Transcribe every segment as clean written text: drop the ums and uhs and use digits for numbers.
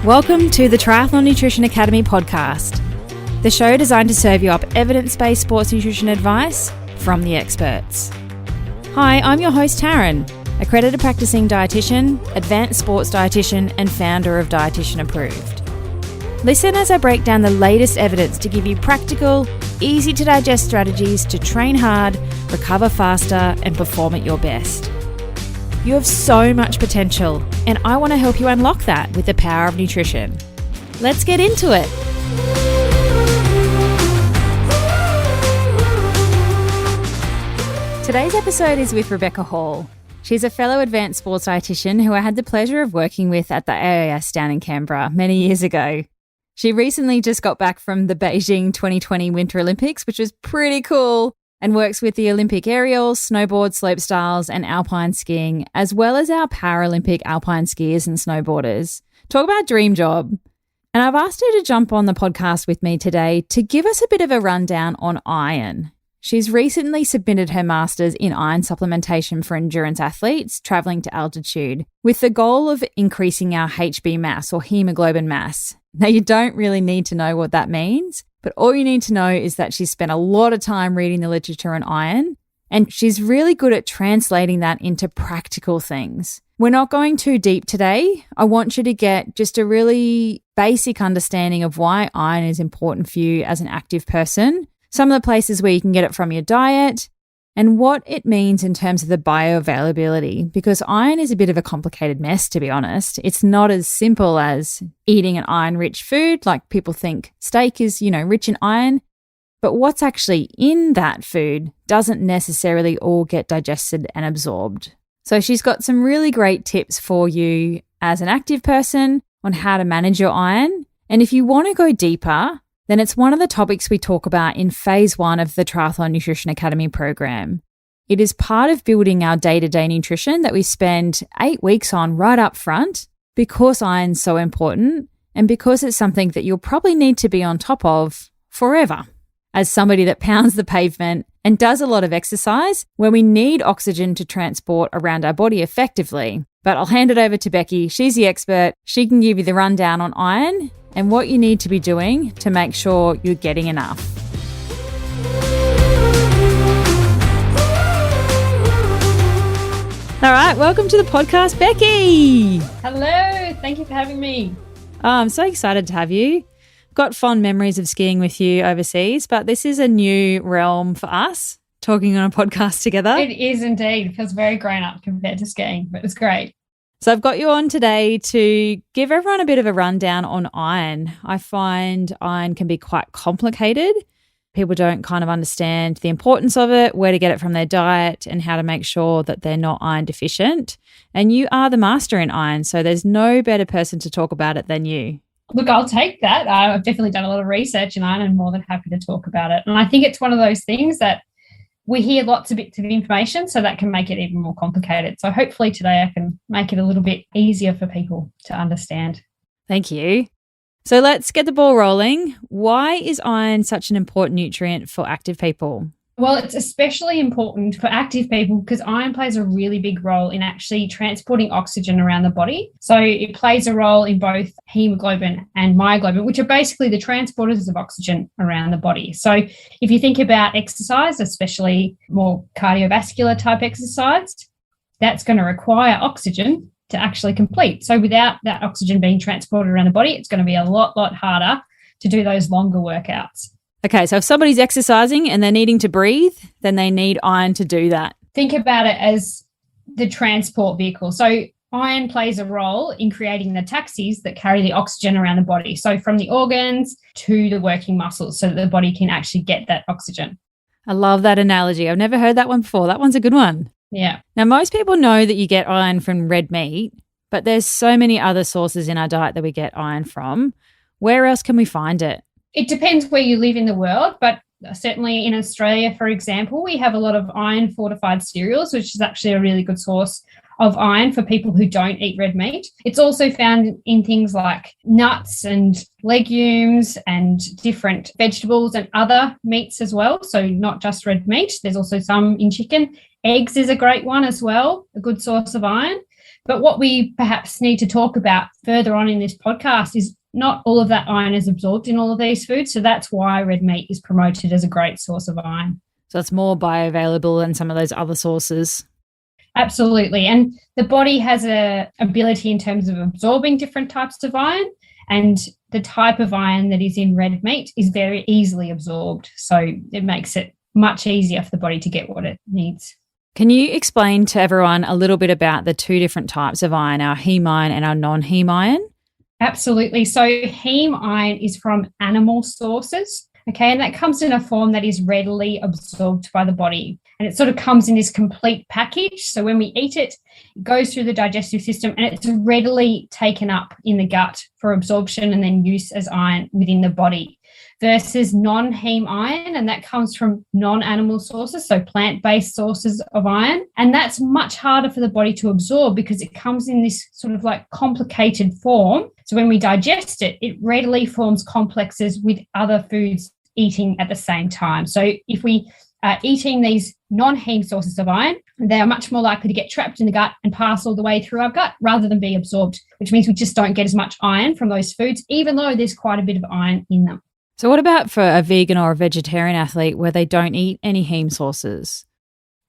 Welcome to the Triathlon Nutrition Academy podcast, the show designed to serve you up evidence-based sports nutrition advice from the experts. Hi, I'm your host Taryn, accredited practicing dietitian, advanced sports dietitian, and founder of Dietitian Approved. Listen as I break down the latest evidence to give you practical, easy to digest strategies to train hard, recover faster, and perform at your best. You have so much potential, and I want to help you unlock that with the power of nutrition. Let's get into it. Today's episode is with Rebecca Hall. She's a fellow advanced sports dietitian who I had the pleasure of working with at the AIS down in Canberra many years ago. She recently just got back from the Beijing 2020 Winter Olympics, which was pretty cool, and works with the Olympic aerials, snowboard, slopestyles, and alpine skiing, as well as our Paralympic alpine skiers and snowboarders. Talk about dream job. And I've asked her to jump on the podcast with me today to give us a bit of a rundown on iron. She's recently submitted her master's in iron supplementation for endurance athletes traveling to altitude, with the goal of increasing our HB mass or haemoglobin mass. Now, you don't really need to know what that means, but all you need to know is that she's spent a lot of time reading the literature on iron, and she's really good at translating that into practical things. We're not going too deep today. I want you to get just a really basic understanding of why iron is important for you as an active person, some of the places where you can get it from your diet, and what it means in terms of the bioavailability, because iron is a bit of a complicated mess, to be honest. It's not as simple as eating an iron-rich food, like people think steak is, rich in iron, but what's actually in that food doesn't necessarily all get digested and absorbed. So she's got some really great tips for you as an active person on how to manage your iron. And if you want to go deeper, then it's one of the topics we talk about in phase 1 of the Triathlon Nutrition Academy program. It is part of building our day-to-day nutrition that we spend 8 weeks on right up front because iron's so important and because it's something that you'll probably need to be on top of forever. As somebody that pounds the pavement and does a lot of exercise, where we need oxygen to transport around our body effectively. But I'll hand it over to Becky. She's the expert. She can give you the rundown on iron and what you need to be doing to make sure you're getting enough. All right, welcome to the podcast, Becky. Hello, thank you for having me. Oh, I'm so excited to have you. Got fond memories of skiing with you overseas, but this is a new realm for us, talking on a podcast together. It is indeed. It feels very grown up compared to skiing, but it's great. So I've got you on today to give everyone a bit of a rundown on iron. I find iron can be quite complicated. People don't kind of understand the importance of it, where to get it from their diet, and how to make sure that they're not iron deficient. And you are the master in iron, so there's no better person to talk about it than you. Look, I'll take that. I've definitely done a lot of research in iron and more than happy to talk about it. And I think it's one of those things that we hear lots of bits of information, so that can make it even more complicated. So hopefully today I can make it a little bit easier for people to understand. Thank you. So let's get the ball rolling. Why is iron such an important nutrient for active people? Well, it's especially important for active people because iron plays a really big role in actually transporting oxygen around the body. So it plays a role in both hemoglobin and myoglobin, which are basically the transporters of oxygen around the body. So if you think about exercise, especially more cardiovascular type exercise, that's going to require oxygen to actually complete. So without that oxygen being transported around the body, it's going to be a lot harder to do those longer workouts. Okay, so if somebody's exercising and they're needing to breathe, then they need iron to do that. Think about it as the transport vehicle. So iron plays a role in creating the taxis that carry the oxygen around the body. So from the organs to the working muscles so that the body can actually get that oxygen. I love that analogy. I've never heard that one before. That one's a good one. Yeah. Now, most people know that you get iron from red meat, but there's so many other sources in our diet that we get iron from. Where else can we find it? It depends where you live in the world, but certainly in Australia, for example, we have a lot of iron fortified cereals, which is actually a really good source of iron for people who don't eat red meat. It's also found in things like nuts and legumes and different vegetables and other meats as well. So not just red meat. There's also some in chicken. Eggs is a great one as well, a good source of iron. But what we perhaps need to talk about further on in this podcast is not all of that iron is absorbed in all of these foods. So that's why red meat is promoted as a great source of iron. So it's more bioavailable than some of those other sources. Absolutely. And the body has an ability in terms of absorbing different types of iron, and the type of iron that is in red meat is very easily absorbed. So it makes it much easier for the body to get what it needs. Can you explain to everyone a little bit about the two different types of iron, our heme iron and our non-heme iron? Absolutely. So heme iron is from animal sources. Okay, and that comes in a form that is readily absorbed by the body. And it sort of comes in this complete package. So when we eat it, it goes through the digestive system and it's readily taken up in the gut for absorption and then use as iron within the body. Versus non-heme iron, and that comes from non-animal sources, so plant-based sources of iron. And that's much harder for the body to absorb because it comes in this sort of like complicated form. So when we digest it, it readily forms complexes with other foods eating at the same time. So if we are eating these non-heme sources of iron, they are much more likely to get trapped in the gut and pass all the way through our gut rather than be absorbed, which means we just don't get as much iron from those foods, even though there's quite a bit of iron in them. So what about for a vegan or a vegetarian athlete where they don't eat any heme sources?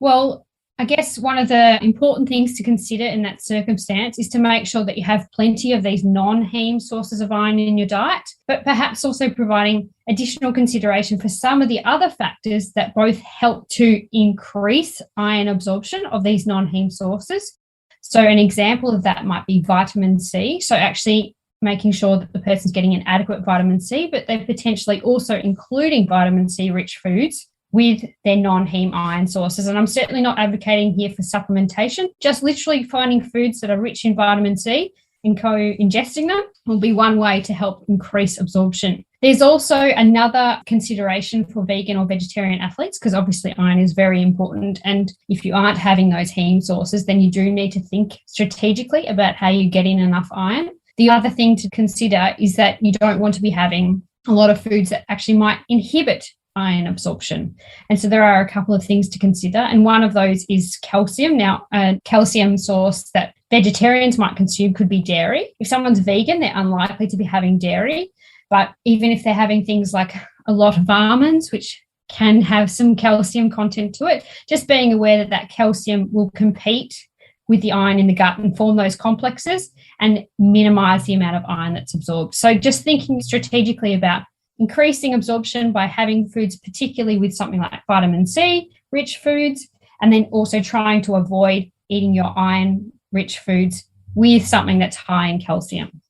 Well, I guess one of the important things to consider in that circumstance is to make sure that you have plenty of these non-heme sources of iron in your diet, but perhaps also providing additional consideration for some of the other factors that both help to increase iron absorption of these non-heme sources. So an example of that might be vitamin C. So actually making sure that the person's getting an adequate vitamin C, but they're potentially also including vitamin C-rich foods with their non-heme iron sources. And I'm certainly not advocating here for supplementation, just literally finding foods that are rich in vitamin C and co-ingesting them will be one way to help increase absorption. There's also another consideration for vegan or vegetarian athletes, because obviously iron is very important. And if you aren't having those heme sources, then you do need to think strategically about how you get in enough iron. The other thing to consider is that you don't want to be having a lot of foods that actually might inhibit iron absorption. And so there are a couple of things to consider. And one of those is calcium. Now, a calcium source that vegetarians might consume could be dairy. If someone's vegan, they're unlikely to be having dairy. But even if they're having things like a lot of almonds, which can have some calcium content to it, just being aware that that calcium will compete with the iron in the gut and form those complexes and minimize the amount of iron that's absorbed. So just thinking strategically about increasing absorption by having foods, particularly with something like vitamin C, rich foods, and then also trying to avoid eating your iron-rich foods with something that's high in calcium.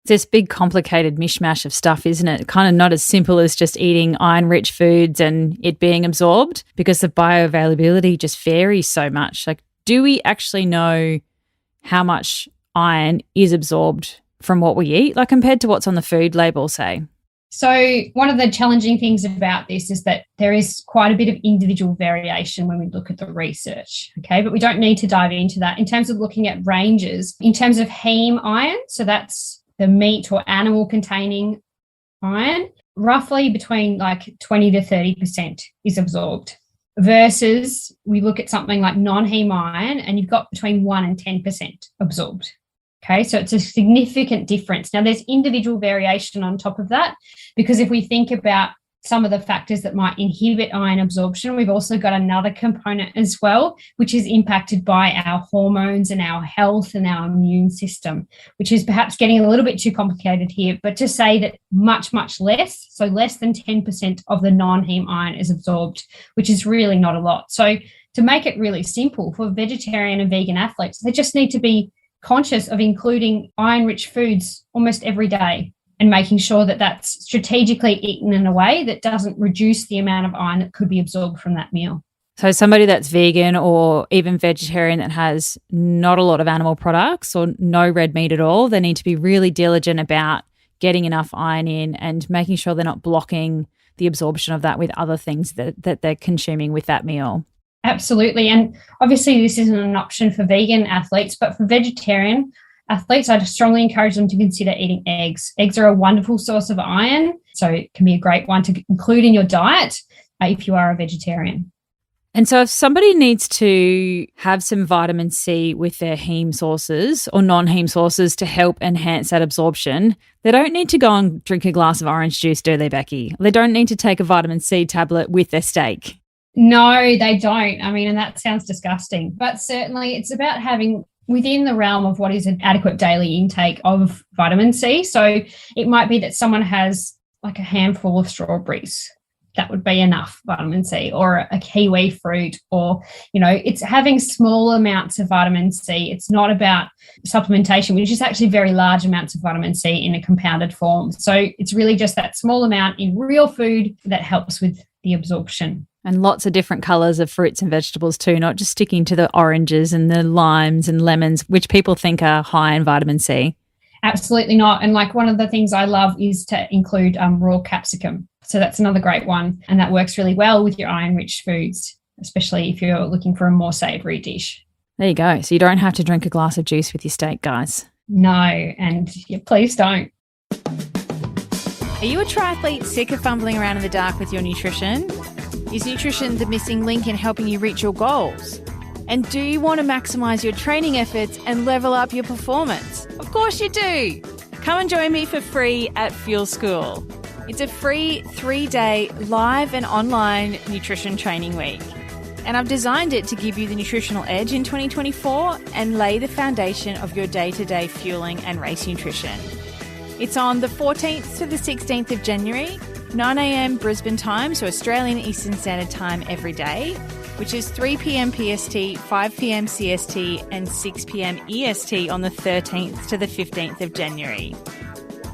It's this big complicated mishmash of stuff, isn't it? Kind of not as simple as just eating iron-rich foods and it being absorbed, because the bioavailability just varies so much. Like, do we actually know how much iron is absorbed from what we eat, like compared to what's on the food label, say? So one of the challenging things about this is that there is quite a bit of individual variation when we look at the research, okay? But we don't need to dive into that. In terms of looking at ranges, in terms of heme iron, so that's the meat or animal containing iron, roughly between like 20 to 30% is absorbed. Versus we look at something like non-heme iron and you've got between 1 and 10% absorbed. Okay, so it's a significant difference. Now, there's individual variation on top of that, because if we think about some of the factors that might inhibit iron absorption, we've also got another component as well, which is impacted by our hormones and our health and our immune system, which is perhaps getting a little bit too complicated here, but to say that much, much less, so less than 10% of the non-heme iron is absorbed, which is really not a lot. So to make it really simple for vegetarian and vegan athletes, they just need to be conscious of including iron-rich foods almost every day and making sure that that's strategically eaten in a way that doesn't reduce the amount of iron that could be absorbed from that meal. So somebody that's vegan or even vegetarian that has not a lot of animal products or no red meat at all, they need to be really diligent about getting enough iron in and making sure they're not blocking the absorption of that with other things that they're consuming with that meal. Absolutely. And obviously this isn't an option for vegan athletes, but for vegetarian athletes, I'd strongly encourage them to consider eating eggs. Eggs are a wonderful source of iron, so it can be a great one to include in your diet if you are a vegetarian. And so if somebody needs to have some vitamin C with their heme sources or non-heme sources to help enhance that absorption, they don't need to go and drink a glass of orange juice, do they, Becky? They don't need to take a vitamin C tablet with their steak. No, they don't. I mean, and that sounds disgusting. But certainly it's about having within the realm of what is an adequate daily intake of vitamin C. So it might be that someone has like a handful of strawberries. That would be enough vitamin C, or a kiwi fruit, or, it's having small amounts of vitamin C. It's not about supplementation, which is actually very large amounts of vitamin C in a compounded form. So it's really just that small amount in real food that helps with the absorption. And lots of different colours of fruits and vegetables too, not just sticking to the oranges and the limes and lemons, which people think are high in vitamin C. Absolutely not. And like one of the things I love is to include raw capsicum. So that's another great one. And that works really well with your iron-rich foods, especially if you're looking for a more savoury dish. There you go. So you don't have to drink a glass of juice with your steak, guys. No, and please don't. Are you a triathlete sick of fumbling around in the dark with your nutrition? Is nutrition the missing link in helping you reach your goals? And do you want to maximise your training efforts and level up your performance? Of course you do. Come and join me for free at Fuel School. It's a free 3-day live and online nutrition training week. And I've designed it to give you the nutritional edge in 2024 and lay the foundation of your day-to-day fueling and race nutrition. It's on the 14th to the 16th of January, 9 a.m. Brisbane time, so Australian Eastern Standard Time every day, which is 3 p.m. PST, 5 p.m. CST and 6 p.m. EST on the 13th to the 15th of January.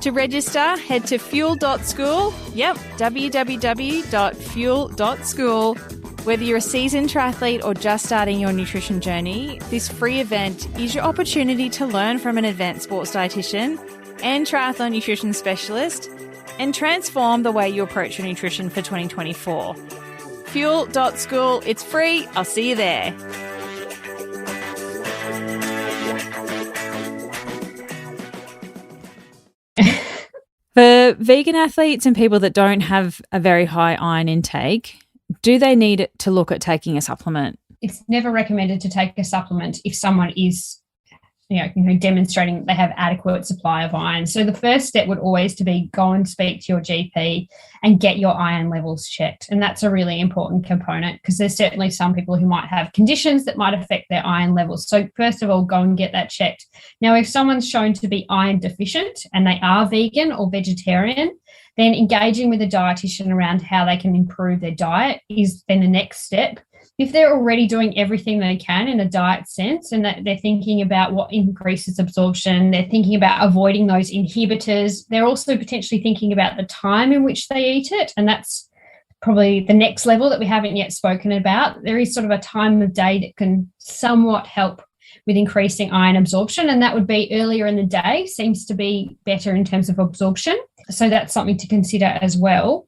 To register, head to fuel.school. Yep, www.fuel.school. Whether you're a seasoned triathlete or just starting your nutrition journey, this free event is your opportunity to learn from an advanced sports dietitian and triathlon nutrition specialist and transform the way you approach your nutrition for 2024. Fuel.school, it's free. I'll see you there. For vegan athletes and people that don't have a very high iron intake, do they need to look at taking a supplement? It's never recommended to take a supplement if someone is demonstrating that they have adequate supply of iron. So the first step would always to be go and speak to your GP and get your iron levels checked. And that's a really important component because there's certainly some people who might have conditions that might affect their iron levels. So first of all, go and get that checked. Now, if someone's shown to be iron deficient and they are vegan or vegetarian, then engaging with a dietitian around how they can improve their diet is then the next step. If they're already doing everything they can in a diet sense and that they're thinking about what increases absorption, they're thinking about avoiding those inhibitors, they're also potentially thinking about the time in which they eat it. And that's probably the next level that we haven't yet spoken about. There is sort of a time of day that can somewhat help with increasing iron absorption, and that would be earlier in the day, seems to be better in terms of absorption. So that's something to consider as well.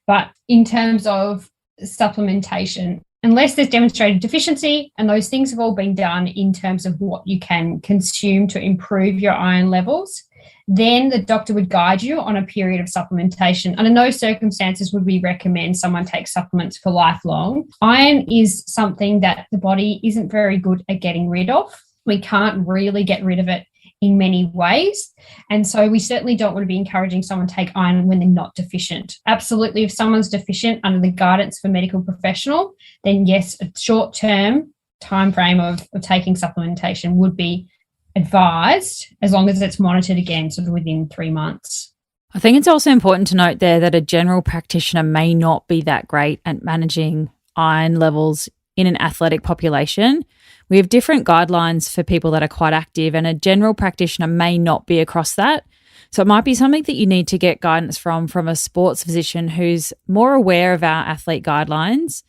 But in terms of supplementation, unless there's demonstrated deficiency, and those things have all been done in terms of what you can consume to improve your iron levels, then the doctor would guide you on a period of supplementation. Under no circumstances would we recommend someone take supplements for lifelong. Iron is something that the body isn't very good at getting rid of. We can't really get rid of it in many ways. And so we certainly don't want to be encouraging someone to take iron when they're not deficient. Absolutely, if someone's deficient under the guidance of a medical professional, then yes, a short-term time frame of taking supplementation would be advised as long as it's monitored again sort of within 3 months. I think it's also important to note there that a general practitioner may not be that great at managing iron levels in an athletic population. We have different guidelines for people that are quite active, and a general practitioner may not be across that. So it might be something that you need to get guidance from a sports physician who's more aware of our athlete guidelines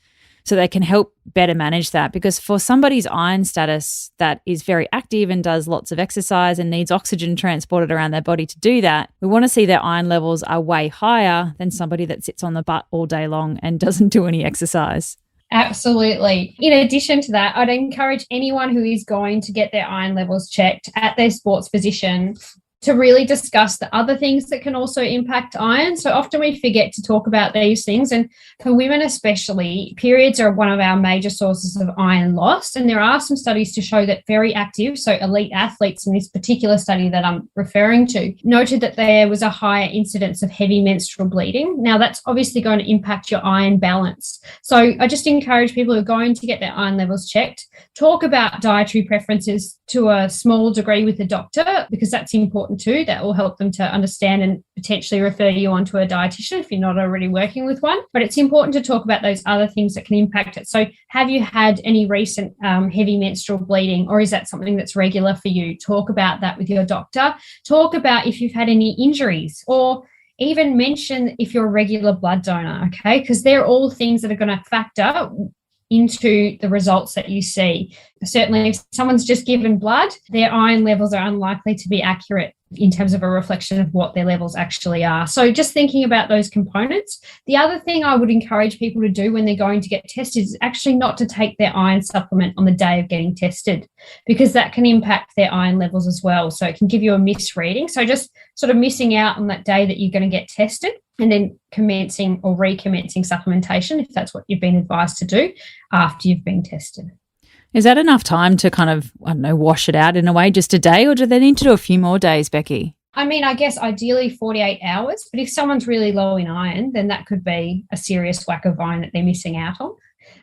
so they can help better manage that. Because for somebody's iron status that is very active and does lots of exercise and needs oxygen transported around their body to do that, we want to see their iron levels are way higher than somebody that sits on the butt all day long and doesn't do any exercise. Absolutely. In addition to that, I'd encourage anyone who is going to get their iron levels checked at their sports physician to really discuss the other things that can also impact iron. So often we forget to talk about these things. And for women especially, periods are one of our major sources of iron loss. And there are some studies to show that very active, so elite athletes in this particular study that I'm referring to, noted that there was a higher incidence of heavy menstrual bleeding. Now, that's obviously going to impact your iron balance. So I just encourage people who are going to get their iron levels checked, talk about dietary preferences to a small degree with the doctor, because that's important too. That will help them to understand and potentially refer you on to a dietitian if you're not already working with one. But it's important to talk about those other things that can impact it. So have you had any recent heavy menstrual bleeding, or is that something that's regular for you? Talk about that with your doctor. Talk about if you've had any injuries, or even mention if you're a regular blood donor, okay? Because they're all things that are going to factor into the results that you see. Certainly, if someone's just given blood, their iron levels are unlikely to be accurate in terms of a reflection of what their levels actually are. So just thinking about those components. The other thing I would encourage people to do when they're going to get tested is actually not to take their iron supplement on the day of getting tested, because that can impact their iron levels as well. So it can give you a misreading. So just sort of missing out on that day that you're going to get tested, and then commencing or recommencing supplementation if that's what you've been advised to do after you've been tested. Is that enough time to kind of, I don't know, wash it out in a way, just a day, or do they need to do a few more days, Beccy? I mean, I guess ideally 48 hours, but if someone's really low in iron, then that could be a serious whack of iron that they're missing out on.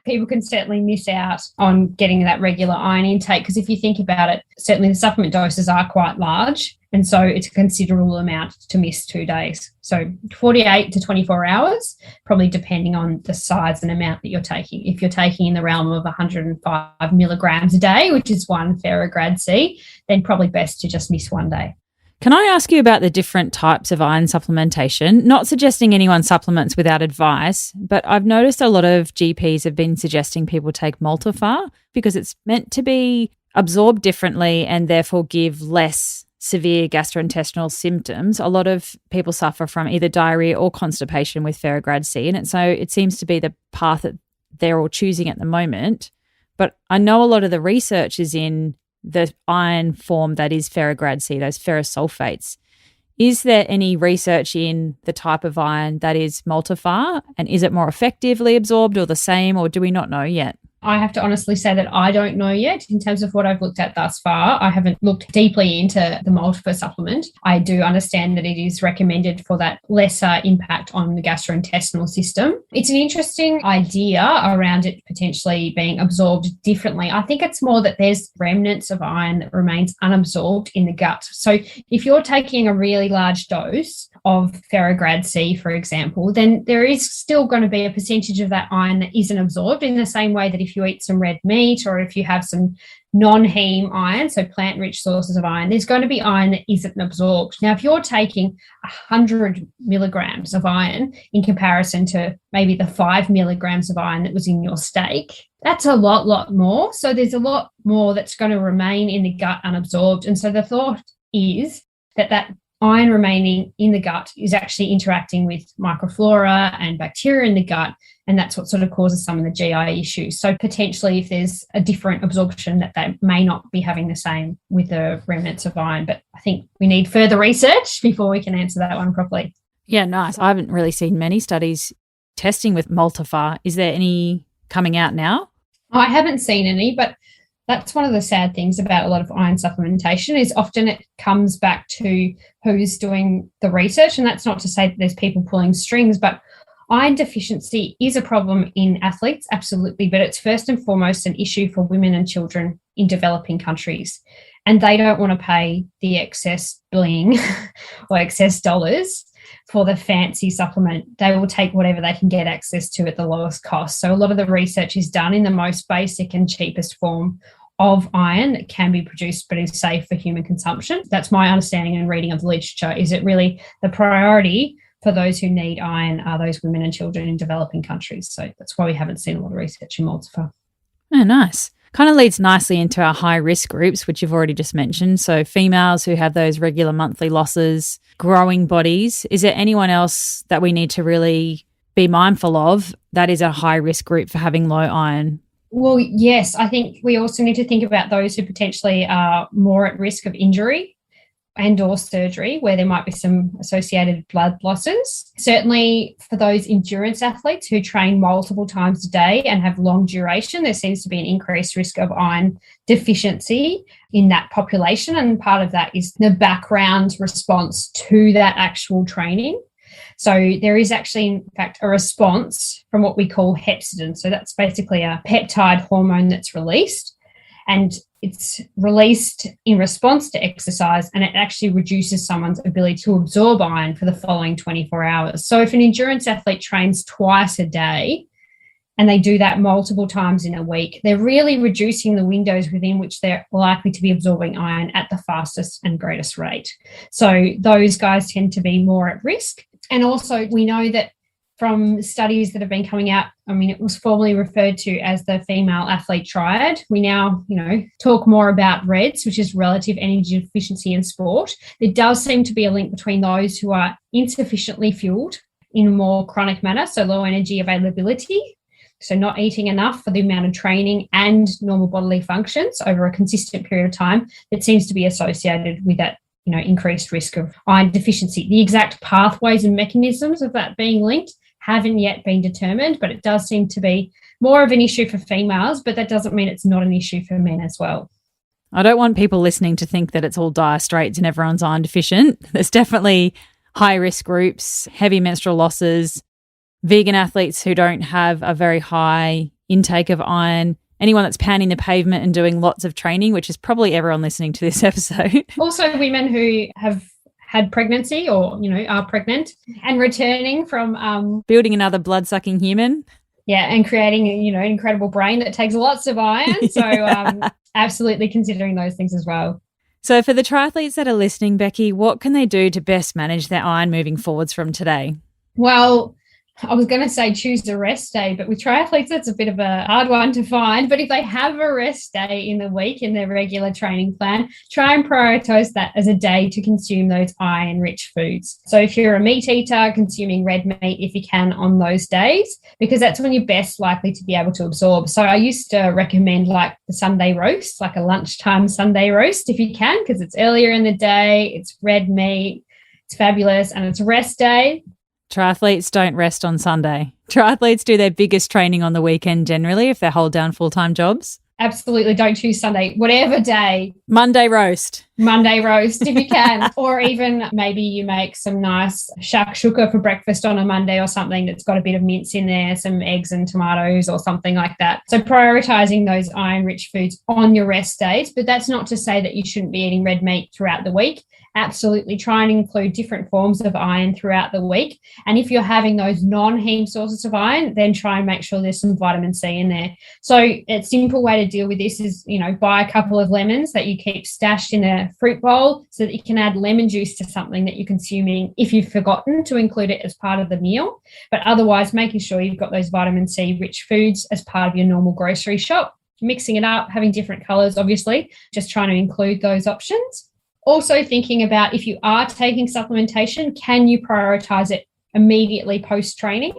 People can certainly miss out on getting that regular iron intake, because if you think about it, certainly the supplement doses are quite large, and so it's a considerable amount to miss 2 days. So 48 to 24 hours, probably depending on the size and amount that you're taking. If you're taking in the realm of 105 milligrams a day, which is 1 ferrograd C, then probably best to just miss 1 day. Can I ask you about the different types of iron supplementation? Not suggesting anyone supplements without advice, but I've noticed a lot of GPs have been suggesting people take Multifar because it's meant to be absorbed differently and therefore give less severe gastrointestinal symptoms. A lot of people suffer from either diarrhea or constipation with ferrograd C, and so it seems to be the path that they're all choosing at the moment. But I know a lot of the research is in the iron form that is ferrograd C, those ferrous sulfates. Is there any research in the type of iron that is Multifar, and is it more effectively absorbed or the same, or do we not know yet? I have to honestly say that I don't know yet. In terms of what I've looked at thus far, I haven't looked deeply into the Multifar supplement. I do understand that it is recommended for that lesser impact on the gastrointestinal system. It's an interesting idea around it potentially being absorbed differently. I think it's more that there's remnants of iron that remains unabsorbed in the gut. So if you're taking a really large dose of ferrograd C, for example, then there is still going to be a percentage of that iron that isn't absorbed, in the same way that if you eat some red meat or if you have some non-heme iron, so plant-rich sources of iron, there's going to be iron that isn't absorbed. Now, if you're taking 100 milligrams of iron in comparison to maybe the 5 milligrams of iron that was in your steak, that's a lot more. So there's a lot more that's going to remain in the gut unabsorbed. And so the thought is that iron remaining in the gut is actually interacting with microflora and bacteria in the gut, and that's what sort of causes some of the GI issues. So potentially if there's a different absorption, that they may not be having the same with the remnants of iron. But I think we need further research before we can answer that one properly. Yeah, nice. I haven't really seen many studies testing with Multifar. Is there any coming out now? I haven't seen any, but that's one of the sad things about a lot of iron supplementation is often it comes back to who's doing the research. And that's not to say that there's people pulling strings, but iron deficiency is a problem in athletes, absolutely. But it's first and foremost an issue for women and children in developing countries. And they don't want to pay the excess bling or excess dollars for the fancy supplement. They will take whatever they can get access to at the lowest cost. So a lot of the research is done in the most basic and cheapest form of iron that can be produced but is safe for human consumption. That's my understanding and reading of the literature. Is it really the priority for those who need iron are those women and children in developing countries? So that's why we haven't seen a lot of research in Multifar. Oh, nice. Kind of leads nicely into our high-risk groups, which you've already just mentioned. So females who have those regular monthly losses, growing bodies. Is there anyone else that we need to really be mindful of that is a high-risk group for having low iron? Well, yes, I think we also need to think about those who potentially are more at risk of injury. and or surgery where there might be some associated blood losses. Certainly for those endurance athletes who train multiple times a day and have long duration, there seems to be an increased risk of iron deficiency in that population. And part of that is the background response to that actual training. So there is actually, in fact, a response from what we call hepcidin. So that's basically a peptide hormone that's released. And it's released in response to exercise, and it actually reduces someone's ability to absorb iron for the following 24 hours. So if an endurance athlete trains twice a day and they do that multiple times in a week, they're really reducing the windows within which they're likely to be absorbing iron at the fastest and greatest rate. So those guys tend to be more at risk. And also we know that from studies that have been coming out, I mean, it was formerly referred to as the female athlete triad. We now, talk more about REDS, which is relative energy deficiency in sport. There does seem to be a link between those who are insufficiently fueled in a more chronic manner, so low energy availability, so not eating enough for the amount of training and normal bodily functions over a consistent period of time, that seems to be associated with that increased risk of iron deficiency. The exact pathways and mechanisms of that being linked haven't yet been determined, but it does seem to be more of an issue for females, but that doesn't mean it's not an issue for men as well. I don't want people listening to think that it's all dire straits and everyone's iron deficient. There's definitely high-risk groups, heavy menstrual losses, vegan athletes who don't have a very high intake of iron, anyone that's pounding the pavement and doing lots of training, which is probably everyone listening to this episode. Also women who have had pregnancy or, are pregnant and returning from... building another blood-sucking human. Yeah, and creating, an incredible brain that takes lots of iron. So absolutely considering those things as well. So for the triathletes that are listening, Beccy, what can they do to best manage their iron moving forwards from today? Well, I was going to say choose a rest day, but with triathletes, that's a bit of a hard one to find. But if they have a rest day in the week in their regular training plan, try and prioritise that as a day to consume those iron-rich foods. So if you're a meat eater, consuming red meat if you can on those days, because that's when you're best likely to be able to absorb. So I used to recommend like the Sunday roast, like a lunchtime Sunday roast if you can, because it's earlier in the day, it's red meat, it's fabulous, and it's a rest day. Triathletes don't rest on Sunday. Triathletes do their biggest training on the weekend generally if they hold down full-time jobs. Absolutely, don't choose Sunday. Whatever day. Monday roast if you can. Or even maybe you make some nice shakshuka for breakfast on a Monday or something that's got a bit of mince in there, some eggs and tomatoes or something like that. So prioritising those iron-rich foods on your rest days. But that's not to say that you shouldn't be eating red meat throughout the week. Absolutely try and include different forms of iron throughout the week. And if you're having those non-heme sources of iron, then try and make sure there's some vitamin C in there. So a simple way to deal with this is, buy a couple of lemons that you keep stashed in a fruit bowl so that you can add lemon juice to something that you're consuming if you've forgotten to include it as part of the meal. But otherwise, making sure you've got those vitamin C rich foods as part of your normal grocery shop, mixing it up, having different colours, obviously, just trying to include those options. Also thinking about if you are taking supplementation, can you prioritise it immediately post-training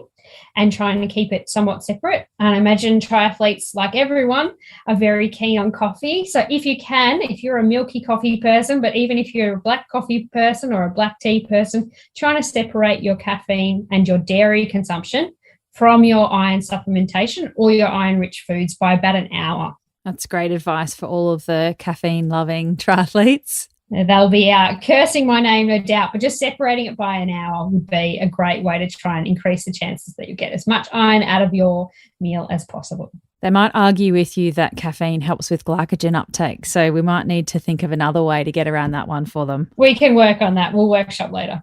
and trying to keep it somewhat separate? And I imagine triathletes, like everyone, are very keen on coffee. So if you can, if you're a milky coffee person, but even if you're a black coffee person or a black tea person, trying to separate your caffeine and your dairy consumption from your iron supplementation or your iron-rich foods by about an hour. That's great advice for all of the caffeine-loving triathletes. They'll be cursing my name, no doubt, but just separating it by an hour would be a great way to try and increase the chances that you get as much iron out of your meal as possible. They might argue with you that caffeine helps with glycogen uptake, so we might need to think of another way to get around that one for them. We can work on that. We'll workshop later.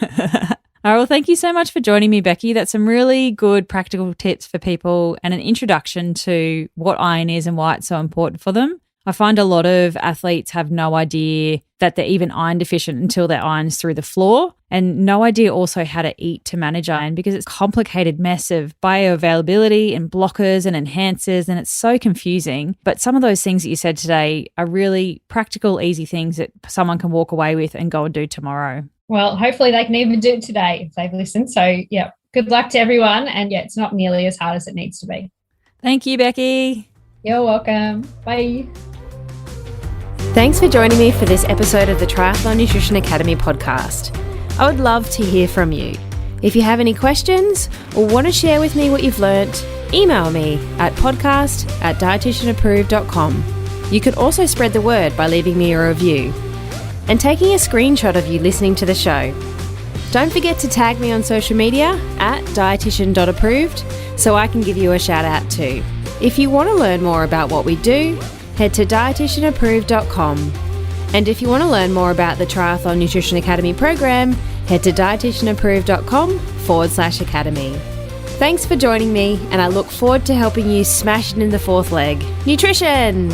All right, well, thank you so much for joining me, Beccy. That's some really good practical tips for people and an introduction to what iron is and why it's so important for them. I find a lot of athletes have no idea that they're even iron deficient until their iron's through the floor, and no idea also how to eat to manage iron because it's a complicated mess of bioavailability and blockers and enhancers, and it's so confusing. But some of those things that you said today are really practical, easy things that someone can walk away with and go and do tomorrow. Well, hopefully they can even do it today if they've listened. So, yeah, good luck to everyone. And, yeah, it's not nearly as hard as it needs to be. Thank you, Beccy. You're welcome. Bye. Thanks for joining me for this episode of the Triathlon Nutrition Academy podcast. I would love to hear from you. If you have any questions or want to share with me what you've learnt, email me at podcast@dietitianapproved.com. You can also spread the word by leaving me a review and taking a screenshot of you listening to the show. Don't forget to tag me on social media at dietitian.approved so I can give you a shout out too. If you want to learn more about what we do, head to dietitianapproved.com. And if you want to learn more about the Triathlon Nutrition Academy program, head to dietitianapproved.com/academy. Thanks for joining me, and I look forward to helping you smash it in the fourth leg. Nutrition!